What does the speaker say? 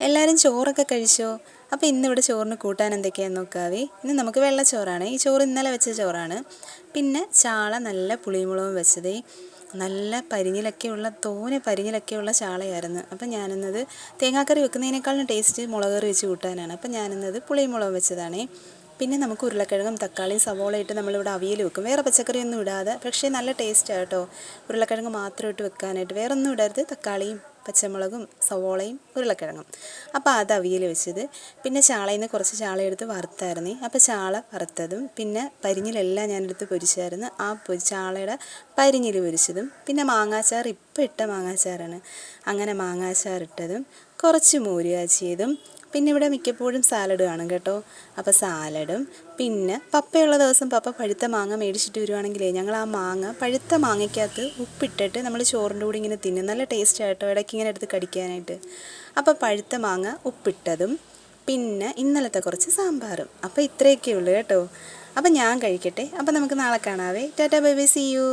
എല്ലാവരും ചോറൊക്കെ കഴിച്ചോ? അപ്പോൾ ഇന്നിവിടെ ചോറിന് കൂട്ടാൻ എന്തൊക്കെയാണെന്ന് നോക്കാവേ. ഇന്ന് നമുക്ക് വെള്ളച്ചോറാണ്. ഈ ചോറ് ഇന്നലെ വെച്ച ചോറാണ്. പിന്നെ ചാള നല്ല പുളിമുളകും വെച്ചതേ, നല്ല പരിഞ്ഞിലൊക്കെയുള്ള പരിഞ്ഞിലൊക്കെയുള്ള ചാളയായിരുന്നു. അപ്പം ഞാനിന്നത് തേങ്ങാക്കറി വെക്കുന്നതിനേക്കാളും ടേസ്റ്റ് മുളക് കറി വെച്ച് കൂട്ടാനാണ്. അപ്പം ഞാനിന്നത് പുളിമുളകും വെച്ചതാണേ. പിന്നെ നമുക്ക് ഉരുളക്കിഴങ്ങും തക്കാളിയും സവോള ഇട്ട് നമ്മളിവിടെ അവിയൽ വെക്കും, വേറെ പച്ചക്കറിയൊന്നും ഇടാതെ. പക്ഷേ നല്ല ടേസ്റ്റാണ് കേട്ടോ, ഉരുളക്കിഴങ്ങ് മാത്രം ഇട്ട് വെക്കാനായിട്ട്. വേറെ ഒന്നും ഇടരുത്, തക്കാളിയും പച്ചമുളകും സവോളയും ഉരുളക്കിഴങ്ങും. അപ്പോൾ അത് അവിയൽ വെച്ചത്. പിന്നെ ചാളയിൽ നിന്ന് കുറച്ച് ചാള എടുത്ത് വറുത്തായിരുന്നേ. അപ്പോൾ ചാള വറുത്തതും പിന്നെ പരിഞ്ഞിലെല്ലാം ഞാനെടുത്ത് പൊരിച്ചായിരുന്നു. ആ ചാളയുടെ പരിഞ്ഞിൽ പൊരിച്ചതും പിന്നെ മാങ്ങാച്ചാർ, ഇപ്പം ഇട്ട മാങ്ങാച്ചാറാണ്. അങ്ങനെ മാങ്ങാച്ചാറിട്ടതും കുറച്ച് മോര് കാച്ചിയതും. പിന്നെ ഇവിടെ മിക്കപ്പോഴും സാലഡ് കാണും കേട്ടോ. അപ്പോൾ സാലഡും പിന്നെ പപ്പയുള്ള ദിവസം പപ്പ പഴുത്ത മാങ്ങ മേടിച്ചിട്ട് വരുവാണെങ്കിലേ ഞങ്ങൾ ആ മാങ്ങ പഴുത്ത മാങ്ങയ്ക്കകത്ത് ഉപ്പിട്ടിട്ട് നമ്മൾ ചോറിൻ്റെ കൂടി ഇങ്ങനെ തിന്നും. നല്ല ടേസ്റ്റാണ് കേട്ടോ, ഇടയ്ക്ക് ഇങ്ങനെ എടുത്ത് കടിക്കാനായിട്ട്. അപ്പോൾ പഴുത്ത മാങ്ങ ഉപ്പിട്ടതും പിന്നെ ഇന്നലത്തെ കുറച്ച് സാമ്പാറും. അപ്പോൾ ഇത്രയൊക്കെ ഉള്ളൂ കേട്ടോ. അപ്പം ഞാൻ കഴിക്കട്ടെ. അപ്പം നമുക്ക് നാളെ കാണാവേ. Tata bye bye, see U.